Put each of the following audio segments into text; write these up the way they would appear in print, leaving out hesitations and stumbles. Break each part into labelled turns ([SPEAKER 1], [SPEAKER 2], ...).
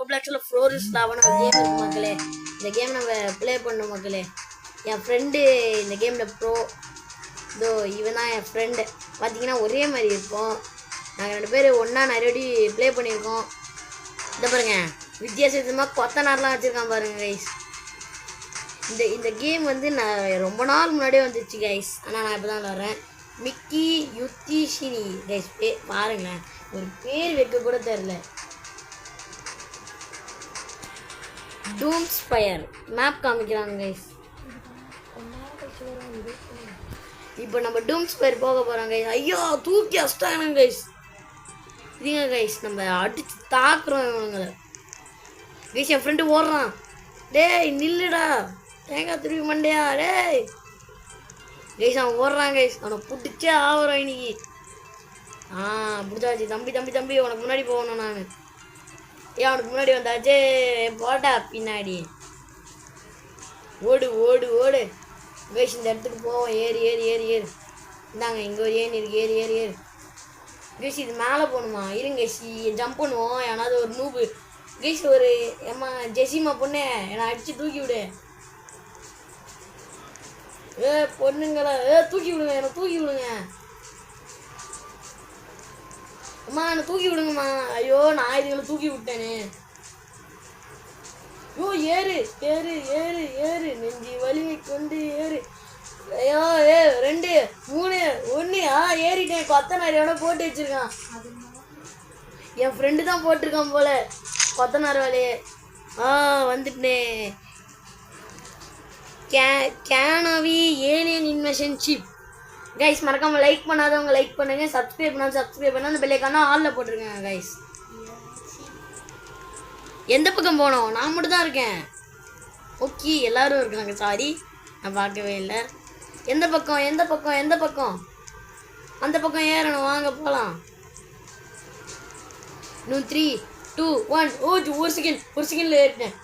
[SPEAKER 1] ரோப்ளாக்ஸில் ஃப்ளோரிஸ் லாவான ஒரு கேம் இருக்குது மக்களே. இந்த கேம் நம்ம ப்ளே பண்ணோம் மக்களே. என் ஃப்ரெண்டு இந்த கேமில் ப்ரோ. இதோ இவன் தான் என் ஃப்ரெண்டு. பார்த்தீங்கன்னா ஒரே மாதிரி இருக்கும். நாங்கள் 2 பேர் ஒன்றா நிறையடி ப்ளே பண்ணியிருக்கோம். இதை பாருங்கள், வித்தியாசமாக கொத்தனார்லாம் வச்சுருக்கான் பாருங்கள் கைஸ். இந்த கேம் வந்து நான் ரொம்ப நாள் முன்னாடியே வந்துச்சு கைஸ். ஆனால் நான் இப்போ தான் விளாட்றேன். மிக்கி யுத்திஷினி கைஸ் பாருங்களேன், ஒரு பேர் வைக்க கூட தெரில. டூம்ஸ்பயர் மேப் காமிக்கிறாங்க கைஸ். இப்போ நம்ம டூம்ஸ்பயர் போக போகிறோம் கைஸ். ஐயோ தூக்கி அஸ்டாங்க கைஸ். இதுங்க கைஸ், நம்ம அடிச்சு தாக்குறோம் இவனுங்களை கைஸ். என் ஃப்ரெண்டு ஓடுறான். டேய் நில்லுடா, தேங்காய் திருப்பி மண்டையா. டேய் கைஸ் அவன் ஓடுறான் கைஸ். அவனை பிடிச்சே ஆகிறோம் இன்னைக்கு. பிடிச்சாச்சு. தம்பி தம்பி தம்பி உனக்கு முன்னாடி போகணும். நான் ஏன் அவனுக்கு முன்னாடி வந்தாச்சே. போட்டா பின்னாடி. ஓடு ஓடு ஓடு கைஸ். இந்த இடத்துக்கு போவோம். ஏறு ஏறு ஏறு ஏறு. இந்தாங்க இங்கே ஒரு ஏணி இருக்கு. ஏறு ஏறு ஏறு கைஸ். இது மேலே போகணுமா? இருங்க கைஸ், ஜம்ப் பண்ணுவோம். ஏன்னாவது ஒரு நூபு கைஸ், ஒரு ஏம்மா ஜெசிமா பொண்ணு என்னை அடித்து தூக்கி விடு. பொண்ணுங்களா தூக்கி விடுங்க, என்னை தூக்கி விடுங்க. அம்மா என்னை தூக்கி விடுங்கம்மா. ஐயோ நான் இதுங்களை தூக்கி விட்டேனே. ஐயோ ஏறு ஏறு ஏறு ஏறு, நெஞ்சி வலிமை கொண்டு ஏறு. ஐயோ 2 3 1 ஏறிட்டேன். கொத்தனார் போட்டு வச்சிருக்கான். என் ஃப்ரெண்டு தான் போட்டிருக்கான் போல கொத்தனார் வேலையே. வந்துட்டேன். கேனவி ஏலியன் இன்வெஷன் ஷிப் கைஸ். மறக்காமல் லைக் பண்ணாதவங்க லைக் பண்ணுங்க, சப்ஸ்கிரைப் பண்ணாலும் சப்ஸ்கிரைப் பண்ணால் அந்த பெல்லைக்கான ஆளில் போட்டிருக்கேன் கைஸ். எந்த பக்கம் போனோம்? நான் மட்டும் தான் இருக்கேன். ஓகே எல்லோரும் இருக்காங்க. சாரி நான் பார்க்கவே இல்லை. எந்த பக்கம் எந்த பக்கம் எந்த பக்கம்? அந்த பக்கம் ஏறணும். வாங்க போகலாம். இன்னும் 3 2 1 ஒரு செகண்டில் ஏறிட்டேன்.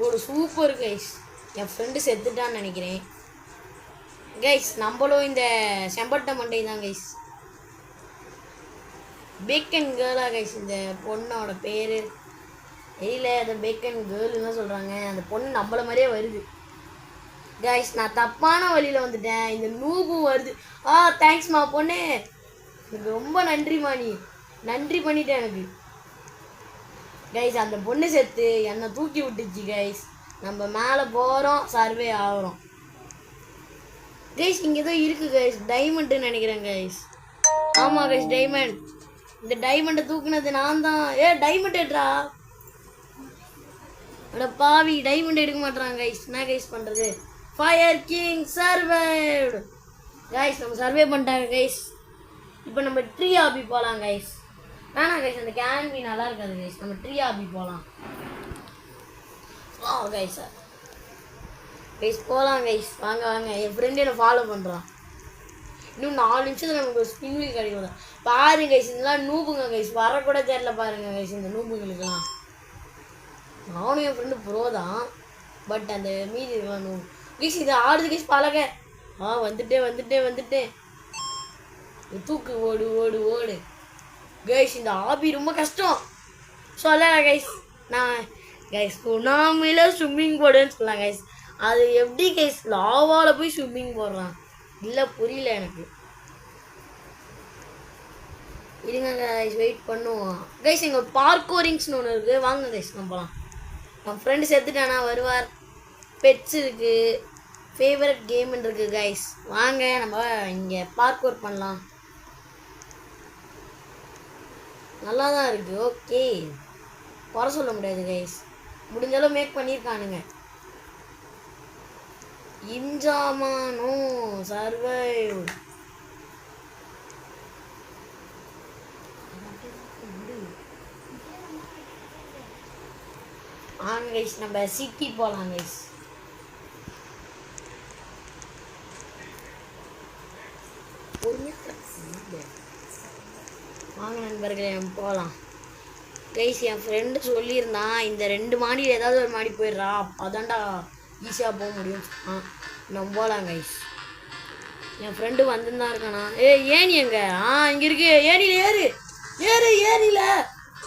[SPEAKER 1] ஒரு சூப்பர் கைஸ். என் ஃப்ரெண்டு செத்துட்டான்னு நினைக்கிறேன் கைஸ். நம்மளும் இந்த செம்பட்ட மண்டை தான் கைஸ். பேக்கன் கேர்ளா கைஸ் இந்த பொண்ணோட பேர் தெரியல. அந்த பேக்கன் கேர்ள்னு தான் சொல்கிறாங்க. அந்த பொண்ணு நம்மள மாதிரியே வருது கைஸ். நான் தப்பான வழியில் வந்துட்டேன். இந்த நூபும் வருது. தேங்க்ஸ்மா பொண்ணு, எனக்கு ரொம்ப நன்றிம்மா. நீ நன்றி பண்ணிட்டேன் எனக்கு கைஸ். அந்த பொண்ணு செத்து என்னை தூக்கி விட்டுச்சு கைஸ். நம்ம மேலே போகிறோம், சர்வே ஆகிறோம் கைஸ். இங்கே ஏதோ இருக்குது கைஸ், டைமண்டுன்னு நினைக்கிறேன் கைஸ். ஆமாம் கைஸ் டைமண்ட். இந்த டைமண்டை தூக்குனது நான் தான். டைமண்ட் எடுறா. அட பாவி, டைமண்ட் எடுக்க மாட்டேறான் கைஸ். என்ன கைஸ் பண்ணுறது? Fire king survived guys. நம்ம சர்வே பண்ணிட்டாங்க கைஸ். இப்போ நம்ம ட்ரீ ஆபி போகலாம் கைஸ். வேணாம் கைஸ், அந்த கேன்பி நல்லா இருக்காது கைஸ். நம்ம ட்ரீ ஆபி போகலாம். கைஸ் கைஸ் போகலாம் கைஸ். வாங்க வாங்க. என் ஃப்ரெண்டு என்னை ஃபாலோ பண்ணுறான். இன்னும் 4 நிமிஷத்தில் நமக்கு ஒரு ஸ்பின் வீல் கிடைக்கும். பாருங்க கைஸ், இதெல்லாம் நூபுங்க கைஸ். வரக்கூட தெரியல பாருங்க கைஸ் இந்த நூபுங்களுக்கெல்லாம். நானும் என் ஃப்ரெண்டு ப்ரோ தான், பட் அந்த மீதி இருக்கலாம் நூபு கைஸ். இது ஆடுது கைஸ் பழக. வந்துட்டேன். தூக்கு ஓடு ஓடு ஓடு கைஸ். இந்த ஆபி ரொம்ப கஷ்டம். சொல்ல கைஸ், நான் கைஸ் சுனாமியில் ஸ்விம்மிங் போடுன்னு சொல்லலாம் கைஸ். அது எப்படி கைஸ் லாவாவில் போய் ஸ்விம்மிங் போடுறான்? இல்லை புரியல எனக்கு. இருங்க கைஸ், வெயிட் பண்ணுவோம் கைஸ். இங்கே பார்க்கோரிங்ஸ்னு ஒன்று இருக்குது. வாங்க கைஸ் நம்ம போகலாம். என் ஃப்ரெண்டு செத்துட்டானா வருவார். பெட்ஸ் இருக்குது, ஃபேவரட் கேம்னு இருக்குது கைஸ். வாங்க நம்ம இங்கே பார்க்கோர் பண்ணலாம். நல்லா தான் இருக்குது. ஓகே குறை சொல்ல முடியாது கைஸ். முடிஞ்சளவு மேக் பண்ணியிருக்கானுங்க. இன்ஜாமானோ சர்வைவ். வாங்க கைஸ் நம்ம சிட்டி போகலாம் கைஸ். வாங்க நண்பர்களே நம்ம போகலாம் கைஸ். என் ஃப்ரெண்டு சொல்லியிருந்தான் இந்த 2 மாடியில் ஏதாவது ஒரு மாடி போயிடுறா, அதான்டா ஈஸியாக போக முடியும். நம்ம போகலாம் கைஸ். என் ஃப்ரெண்டு வந்துன்னு தான் இருக்கானா. ஏணி எங்க? இங்கே இருக்கு. ஏணியில் ஏறு ஏறு. ஏணியில்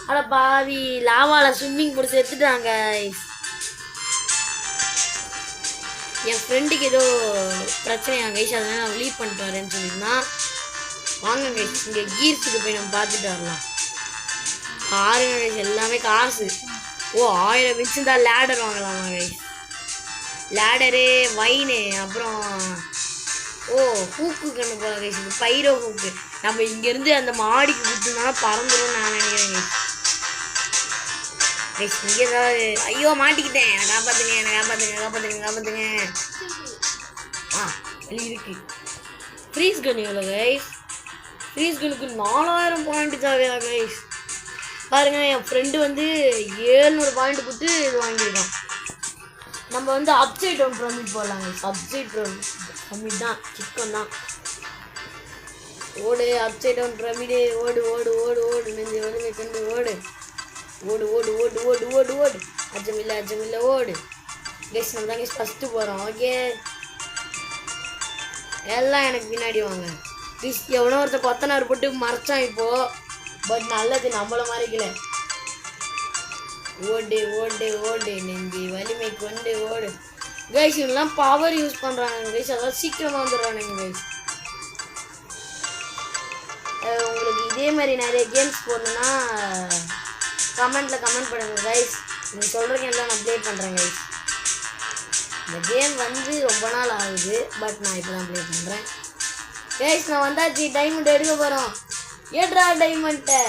[SPEAKER 1] அட பாவி லாவால ஸ்விம்மிங் போட்டு செத்துட்டாங்க. என் ஃப்ரெண்டுக்கு ஏதோ பிரச்சனையா கைஸ், அதனால நான் லீவ் பண்ணிட்டு வரேன்னு சொல்லியிருந்தான். வாங்க கைஸ் இங்கே கீர்ஸுக்கு போய் நம்ம பார்த்துட்டு வரலாம். பாருங்க கைஸ் எல்லாமே காசு. ஓ 1000 வச்சுருந்தா லேடர் வாங்கலாமா கைஸ்? லேடரு வைனு அப்புறம் ஹூக்கு கண்ணு போல கைஸ். இது பைரோ ஹூக்கு. நம்ம இங்கேருந்து அந்த மாடிக்கு கொடுத்துருந்தோம்னா பறந்துடும் நான் நினைக்கிறேன் கைஸ். கைஸ் இங்கே ஏதாவது ஐயோ மாட்டிக்கிட்டேன், என்னை காப்பாற்றுங்க என்னை காப்பாற்றுங்க காப்பாற்றுங்க காப்பாற்றுங்க. வழி இருக்கு. ஃப்ரீஸ் கன் எவ்வளோ கைஸ்? ஃப்ரீஸ் கனுக்கு 4000 பாயிண்ட் தேவையா கைஸ்? பாருங்க என் ஃப்ரெண்டு வந்து 700 பாயிண்ட் கொடுத்து இது வாங்கியிருக்கான். நம்ம வந்து அப்சைட் டவுன் ப்ரமிட் போடலாம் கைஸ். அப்சைட் ப்ரமிட் தான் சிக்கன் தான். ஓடு அப்சைட் டவுன் ப்ரமிடு. ஓடு ஓடு ஓடு ஓடு நெஞ்சு வலிமை கொண்டு ஓடு ஓடு ஓடு ஓடு ஓடு ஓடு ஓடு. அச்சமில்லை ஓடு கைஸ். நம்ம தான் கைஸ் ஃபஸ்ட்டு போகிறோம். ஓகே எல்லாம் எனக்கு பின்னாடி வாங்க கைஸ். எவனோ ஒருத்தர் கொத்தனார் போட்டு மறைச்சான் இப்போது. பட் நல்லது நம்மளை மறைக்கல. ஓடு ஓடு ஓடு நெஞ்சு வலிமை கொண்டு ஓடு கைஸ். இவங்கெல்லாம் பவர் யூஸ் பண்ணுறாங்க கைஸ், அதாவது சீக்கிரமாக வந்துடுறானுங்க கைஸ். உங்களுக்கு இதே மாதிரி நிறைய கேம்ஸ் போடணுன்னா கமெண்ட்டில் கமெண்ட் பண்ணுங்கள் கைஸ். நீங்கள் சொல்கிறீங்க எல்லாம் நான் ப்ளே பண்ணுறேன் கைஸ். இந்த கேம் வந்து ரொம்ப நாள் ஆகுது, பட் நான் இப்போ தான் ப்ளே பண்ணுறேன் கைஸ். நான் வந்தாச்சு, டைமண்ட் எடுக்க போகிறோம். ஏட்ரா டைமண்ட்டை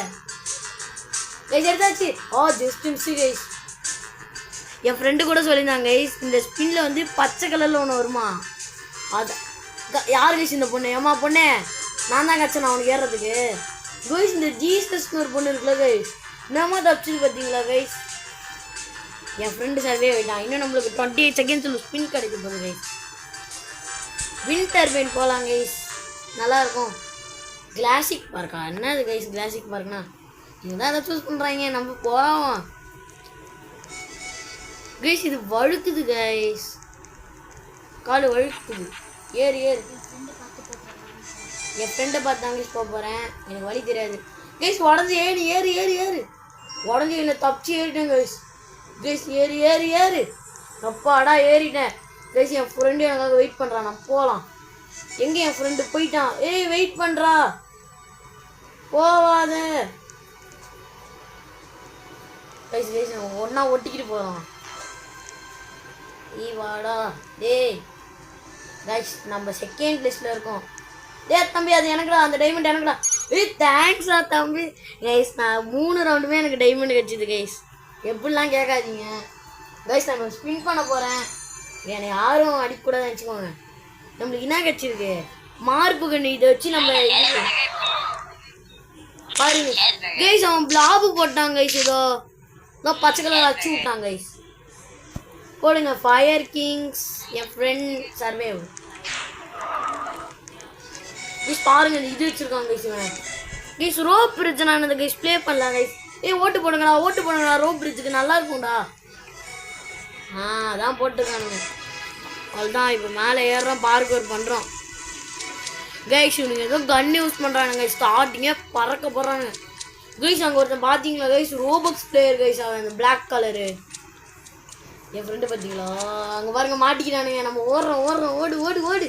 [SPEAKER 1] கைஸ் எடுத்தாச்சு. Just miss guys. என் ஃப்ரெண்டு கூட சொல்லியிருந்தாங்க கைஸ், இந்த ஸ்பின்னில் வந்து பச்சை கலரில் ஒன்று வருமா, அது யார் கைஸ் இந்த பொண்ணு? ஏமா பொண்ணே நான் தான் கச்சேன் அவனுக்கு ஏறுறதுக்கு கைஸ். இந்த ஜீசஸ்னு ஒரு பொண்ணு இருக்குல்ல கைஸ், என்னமா தப்பிச்சு பார்த்தீங்களா கைஸ்? என் ஃப்ரெண்டு சர்வே ஆகிட்டான். இன்னும் நம்மளுக்கு 28 செகண்ட்ஸில் ஸ்பின் கிடைக்க போகுது கைஸ். வின் டர்பைன் போகலாம் கைஸ், நல்லாயிருக்கும். கிளாசிக் பார்க்கா என்னது கைஸ்? கிளாசிக் பார்க்னா இவங்க தான் அதை சூஸ் பண்ணுறாங்க, நம்ம போகிறோம் கைஸ். இது வழுக்குது கைஸ், காலு வழுக்குது. ஏறு ஏறு. என் ஃப்ரெண்டை பார்த்து தான் கைஸ் போக போகிறேன், எனக்கு வழி தெரியாது கைஸ். உடஞ்சி ஏறு ஏறு ஏறு ஏறு. உடஞ்சி இல்லை தப்பிச்சு ஏறிட்டேன் கைஸ். கைஸ் ஏறு ஏறு ஏறு. அப்பாடா ஏறிட்டேன் கைஸ். என் ஃப்ரெண்டு எனக்காக வெயிட் பண்ணுறான், நான் போகலாம். எங்கே என் ஃப்ரெண்டு போயிட்டான்? ஏய் வெயிட் பண்ணுறா, போவாத கைஸ். கைஸ் ஒன்றா ஒட்டிக்கிட்டு போகிறோம். வாடா டேய் கைஸ், நம்ம செகண்ட் லிஸ்ட்டில் இருக்கோம். தம்பி அது எனக்குடா, அந்த டைமண்ட் எனக்குடா. தேங்க்ஸ்டா தம்பி. கைஸ் நான் 3 ரவுண்டுமே எனக்கு டைமண்ட் கிடச்சிது கைஸ். எப்படிலாம் கேட்காதீங்க கைஸ். நான் ஸ்பின் பண்ண போகிறேன், என்னை யாரும் அடிக்கக்கூடாதுன்னு வச்சுக்கோங்க. நம்மளுக்கு என்ன கிடச்சிருக்கு? மார்பு கண்ணு. இதை வச்சு நம்ம பாருங்க கைஸ். அவன் பிளாபு போட்டான் கைஸ். ஏதோ பச்சை கலர் அச்சு விட்டான் கைஸ். போடுங்க ஃபயர் கிங்ஸ். என் ஃப்ரெண்ட் சர்வேவ் கைஸ். பாருங்க இது வச்சிருக்காங்க கைஸ். இவன் கைஸ் ரோப் பிரிட்ஜ் நான் இந்த கைஸ் ப்ளே பண்ணலாம் கைஸ். ஓட்டு போடுங்கடா ஓட்டு போடுங்கடா, ரோப் பிரிட்ஜுக்கு நல்லா இருக்கும்டா. அதான் போட்டுருக்கானுங்க. அவ்வளோதான் இப்போ மேலே ஏறுறோம், பார்க்கோர் பண்ணுறோம் கைஸ். இவனுங்க ஏதோ கன் யூஸ் பண்ணுறானுங்க. ஸ்டார்டிங்கே பறக்க போகிறானுங்க கைஸ். அங்கே ஒருத்தன் பார்த்தீங்களா கைஸ்? Robux player guys. அவன் அந்த பிளாக் கலரு என் ஃப்ரெண்டு பார்த்தீங்களா? அங்கே பாருங்க மாட்டிக்கிறானுங்க. நம்ம ஓடுறோம் ஓடுறோம் ஓடு ஓடு ஓடு.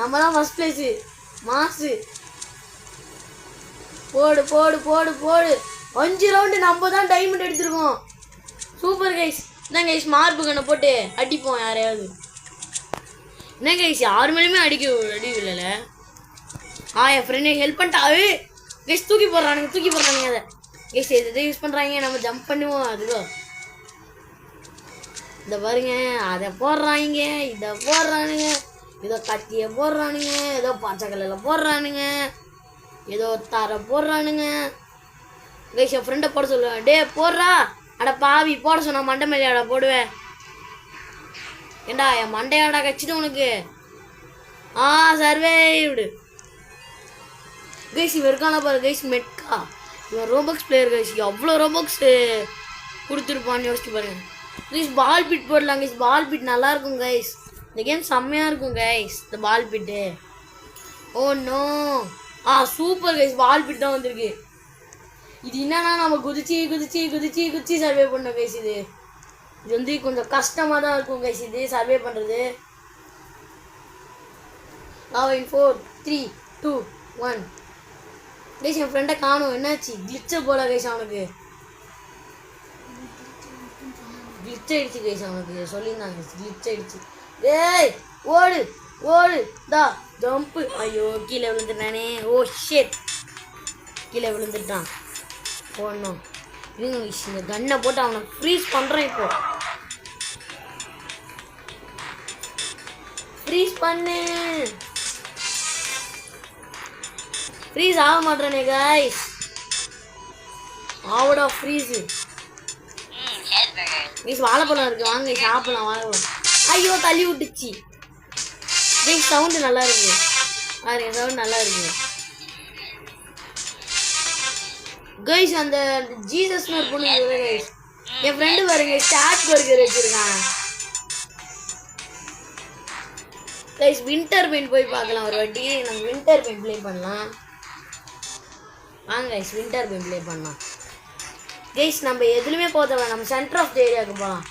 [SPEAKER 1] நம்ம தான் ஃபஸ்ட் ப்ளேஸு மாசு. போடு போடு போடு போடு. 5 ரவுண்டு நம்ம தான் டைமண்ட் எடுத்துருக்கோம். Super guys. என்ன கைஸ் மார்பு கண்ணை போட்டு அடிப்போம் யாரையாவது. என்ன கைஸ் யார் மேலேயுமே அடிக்கல. என் ஃப்ரெண்டு ஹெல்ப் பண்ணிட்டாவே கைஸ். தூக்கி போடுறானுங்க அதை கைஸ். எதை யூஸ் பண்ணுறாங்க, நம்ம ஜம்ப் பண்ணுவோம். அதுக்கோ இந்த பாருங்க, அதை போடுறாங்க, இதை போடுறானுங்க, ஏதோ கத்தியை போடுறானுங்க, ஏதோ பச்சை கலரில் போடுறானுங்க, ஏதோ தர போடுறானுங்க கைஸ். என் ஃப்ரெண்டை போட சொல்லுவேன். டே போடுறா. அட பாவி போட சொன்னா மண்டை மேலேயாடா போடுவேன். ஏண்டா என் மண்டையாடா கட்சிது உனக்கு. Survived guys. இவன் இருக்கானா பாரு கைஸ், மெட்கா. இவன் ரோபக்ஸ் பிளேயர் கைஸ். எவ்வளோ ரோபக்ஸ் கொடுத்துருப்பான்னு யோசிச்சு பாருங்க கைஸ். பால் பிட் போடலாம் கைஸ். பால் பிட் நல்லாயிருக்கும் கைஸ். இந்த கேம் செம்மையாக இருக்கும் கைஸ். இந்த ball pit. Oh no. Super guys. Ball pit தான் வந்திருக்கு இது என்னன்னா நம்ம குதிச்சு குதிச்சு குதிச்சு குதிச்சு சர்வே பண்ணோம் கைஸ். இது வந்து கொஞ்சம் கஷ்டமாக தான் இருக்கும் கைஸ் இது சர்வே பண்ணுறது. 4 3 2 1 கைஸ் என் ஃப்ரெண்டை காணும். என்னாச்சு கிளிச்ச போல கைஸ் அவனுக்கு கிளிச் ஆயிடுச்சு கைஸ் அவனுக்கு சொல்லியிருந்தாங்க கிளிச் ஆயிடுச்சு. ஏய் ஓடு ஓடு தா ஜம்ப்பு. ஐயோ கீழே விழுந்துட்டானே. ஓ ஷிட் கீழே விழுந்துட்டான். போடணும் இருங்க கைஸ் இந்த கன்னை போட்டு அவனை ஃப்ரீஸ் பண்ணுறேன். இப்போ ஃப்ரீஸ் பண்ணு. ஃப்ரீஸ் ஆக மாட்டேறானே கைஸ். ஆவடா ஃப்ரீஸு கைஸ். வாழைப்பழம் இருக்கு வாங்க சாப்பிடலாம் வாழைப்பழம். ஐயோ தள்ளி விட்டுச்சு கைஸ். சவுண்டு நல்லா இருக்கு பாருங்க சவுண்ட் நல்லா இருக்கு கைஸ். அந்த ஜீசஸ்னு ஒரு பொண்ணு கைஸ் என் ஃப்ரெண்டு பாருங்க ஸ்டார்ட் பர்கர் வச்சிருக்கான் கைஸ். வின்டர் பெயிண்ட் போய் பார்க்கலாம் ஒரு வாட்டி. நம்ம வின்டர் பெயிண்ட் ப்ளே பண்ணலாம் வாங்க கைஸ். வின்டர் பெயிண்ட் ப்ளே பண்ணலாம் கைஸ். நம்ம எதுலையுமே போதவ நம்ம சென்டர் ஆஃப் த ஏரியாவுக்கு போகலாம்.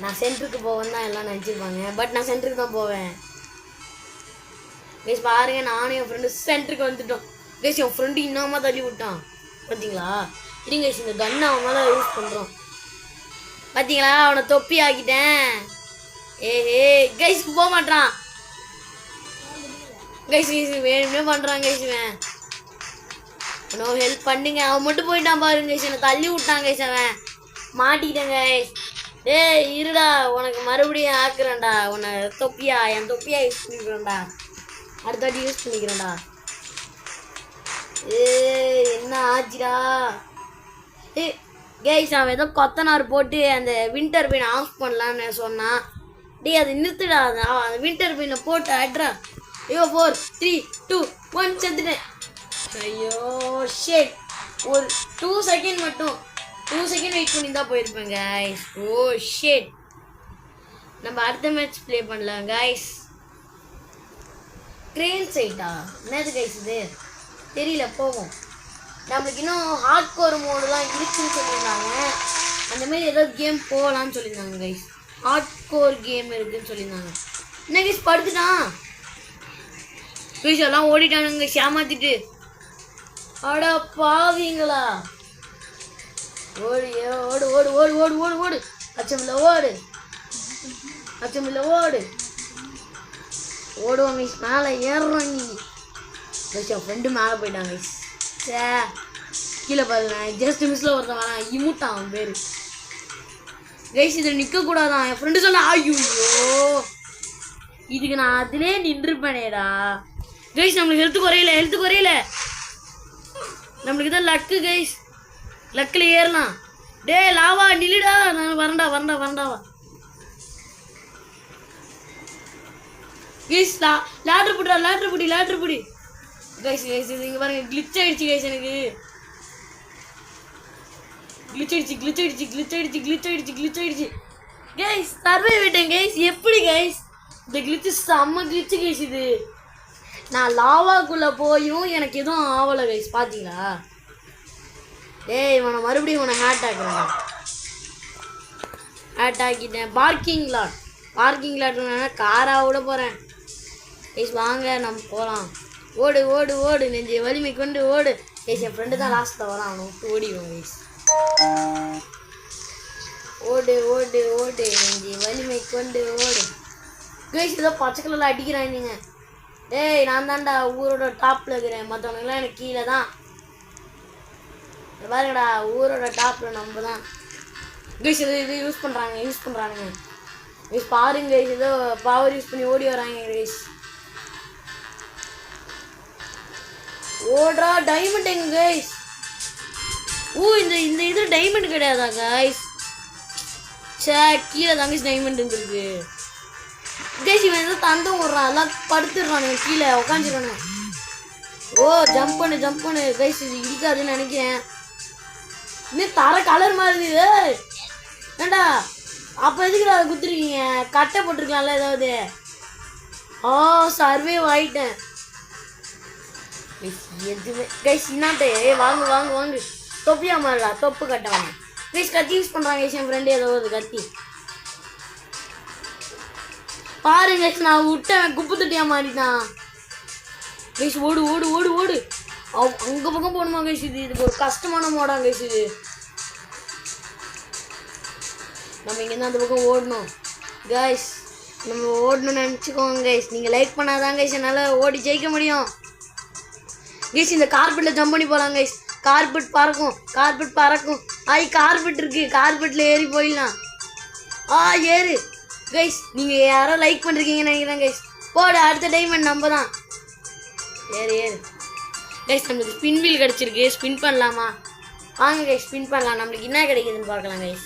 [SPEAKER 1] நான் சென்டருக்கு போவேன் தான் எல்லாம் நினச்சிருப்பாங்க. பட் நான் சென்டருக்கு தான் போவேன் கைஸ். பாருங்க நானும் என் ஃப்ரெண்டு சென்டருக்கு வந்துட்டோம் கைஸ். என் ஃப்ரெண்டு இன்னமா தள்ளி விட்டான் பார்த்தீங்களா. இருங்க கைஸ் இந்த கன்னை அவன் மேலே யூஸ் பண்ணுறோம் பார்த்தீங்களா. அவனை தொப்பி ஆக்கிட்டேன். ஏ கைஸ்க்கு போக மாட்டான் கைஸ். வேணுமே பண்ணுறான் கைஸ். இவன் நோ ஹெல்ப் பண்ணுங்க. அவன் மட்டும் போயிட்டான் பாருங்க கைஸ். என்னை தள்ளி விட்டான் கைஸ். அவன் மாட்டிக்கிட்டேன் கைஸ். டேய் இருடா உனக்கு மறுபடியும் ஆக்குறேன்டா. உன்னை தொப்பியா என் தொப்பியா யூஸ் பண்ணிக்கிறேன்டா. அடுத்த வாட்டி யூஸ் பண்ணிக்கிறேன்டா. என்ன ஆச்சுடா. கைஸ் அவன் ஏதோ கொத்தனார் போட்டு அந்த வின்டர் பெயின் ஆஃப் பண்ணலான்னு சொன்னான். டே அது நிறுத்துடா. அந்த வின்டர் பெயினை போட்டு அட்ரா. ஐயோ 4 3 2 1 செத்துட்டேன். ஐயோ ஷேட் ஒரு 2 செகண்ட் மட்டும் 2 செகண்ட் வெயிட் பண்ணி தான் போயிருப்பேன் கைஸ். ஓ ஷேட் நம்ம அடுத்த மேட்ச் ப்ளே பண்ணலாம் கைஸ். ட்ரெயின் சைட்டா என்னது கைஸ் இது தெரியல. போவோம். நம்மளுக்கு இன்னும் ஹார்ட் கோர் மோடுலாம் இருக்குன்னு சொல்லியிருந்தாங்க. அந்தமாரி ஏதாவது கேம் போகலான்னு சொல்லியிருந்தாங்க கைஸ். ஹார்ட் கோர் கேம் இருக்குதுன்னு சொல்லியிருந்தாங்க. என்ன கைஸ் படுத்துட்டான் கைஸ். எல்லாம் ஓடிட்டானுங்க ஏமாத்திட்டு. அட பாவீங்களா. ஓடு ஓடு ஓடு ஓடு ஓடு ஓடு ஓடு அச்சமில்ல ஓடு அச்சமில்ல ஓடு ஓடுவோம் கைஸ். மேலே ஏறுறோம் நீ கைஸ். என் ஃப்ரெண்டு மேலே போயிட்டான் கைஸ். சே கீழே பாருங்க ஜஸ்ட் மிஸ்ஸில் ஒருத்தன் வரான் இமுட்டான் அவன் பேர் கைஸ். இதில் நிற்கக்கூடாதான் என் ஃப்ரெண்டு சொன்ன. ஐயோ இதுக்கு நான் அதிலே நின்றுப்பேனேடா கைஸ். நம்மளுக்கு ஹெல்த்து குறையல நம்மளுக்கு தான் லக்கு கைஸ். லக்கில் ஏறலாம். டே லாவா நில்லுடா. நான் வரண்டாவா கைஸ். லேட்ரு புடி கைஸ். கைஸ் இங்கே பாருங்க கிளிச் ஆயிடுச்சு கைஸ். எனக்கு கிளிச் ஆயிடுச்சு கைஸ். சர்வே விட்டேன் கைஸ். எப்படி கைஸ் இந்த கிளிச்சு செம்ம கிளிச்சு கைஸ். இது நான் லாவாக்குள்ளே போயும் எனக்கு எதுவும் ஆகலை கைஸ். பார்த்தீங்களா. டேய் இவனை மறுபடியும் இவனை ஹேட் ஆக்குறேன். ஹேட் ஆக்கிட்டேன். பார்க்கிங் லாட் காராக விட போகிறேன் கைஸ். வாங்க நம்ம போகலாம். ஓடு ஓடு ஓடு நெஞ்சு வலிமை கொண்டு ஓடு கைஸ். என் ஃப்ரெண்டு தான் லாஸ்ட்டில் வரான். அவனை விட்டு ஓடிடுவோம் கைஸ். ஓடு ஓடு ஓடு நெஞ்சு வலிமை கொண்டு ஓடு கைஸ். ஏதோ பச்சை கலரில் அடிக்கிறான் நீங்கள். டேய் நான் தான்டா ஊரோட டாப்பில் இருக்கிறேன். மற்றவனுங்களாம் எனக்கு கீழே தான். பாருங்கடா ஊரோட டாப்பில் நம்ம தான் கைஸ். இது யூஸ் பண்ணுறானுங்க கைஸ். பாருங்க கைஸ் ஏதோ பவர் யூஸ் பண்ணி ஓடி வராங்க கைஸ். ஓடுறா டைமண்ட் எங்க கைஸ். இந்த இது டைமண்ட் கிடையாதா கைஸ். சே கீழே தாங்க டைமண்ட் இருந்திருக்கு கைஸ். இவன் ஏதோ தந்தம் விடுறான். எல்லாம் படுத்துடுறானுங்க கீழே உட்காந்துருக்கானுங்க. ஓ ஜம்ப் பண்ணு கைஸ். இது இடிக்காதுன்னு நினைக்கிறேன். இன்னும் தர கலர் மாதிரி ஏண்டா அப்போ எதுக்குடா அதை குத்துருக்கீங்க. கட்டை போட்டிருக்கலாம்ல ஏதாவது. சர்வே ஆகிட்டேன் எதுவுமே கைஸ் இன்னாட்டே வாங்கு வாங்கு வாங்கு தொப்பியா மாறா தொப்பு கட்டவாங்க கைஸ் கத்தி யூஸ் பண்ணுறாங்க கைஸ் என் ஃப்ரெண்டு ஏதோ ஒரு கத்தி பாருங்க கைஸ் நான் விட்டேன் குப்பை தொட்டியா மாறிட்டான் கைஸ் ஓடு ஓடு ஓடு ஓடு அங்கே பக்கம் போகணுமா கைஸ் இது ஒரு கஷ்டமான மோடா கைஸ் இது நம்ம இங்கேருந்து அந்த பக்கம் ஓடணும் கைஸ் நம்ம ஓடணும்னு நினச்சிக்கோங்க கைஸ் நீங்கள் லைக் பண்ணாதான் கைஸ் என்னால் ஓடி ஜெயிக்க முடியும் கைஸ் இந்த கார்பெட்டில் ஜம்ப் பண்ணி போகலாம் கைஸ் கார்பெட் பறக்கும் கார்பெட் இருக்குது கார்பெட்டில் ஏறி போயிடலாம் ஏறு கைஸ் நீங்கள் யாரோ லைக் பண்ணிருக்கீங்கன்னு நினைக்கிறேன் கைஸ் போடு அடுத்த டைமண்ட் நம்ம தான் ஏறு ஏறு கைஸ் நம்மளுக்கு ஸ்பின் வீல் கிடச்சிருக்கு ஸ்பின் பண்ணலாமா வாங்க கைஸ் ஸ்பின் பண்ணலாம் நம்மளுக்கு என்ன கிடைக்குதுன்னு பார்க்கலாம் கைஸ்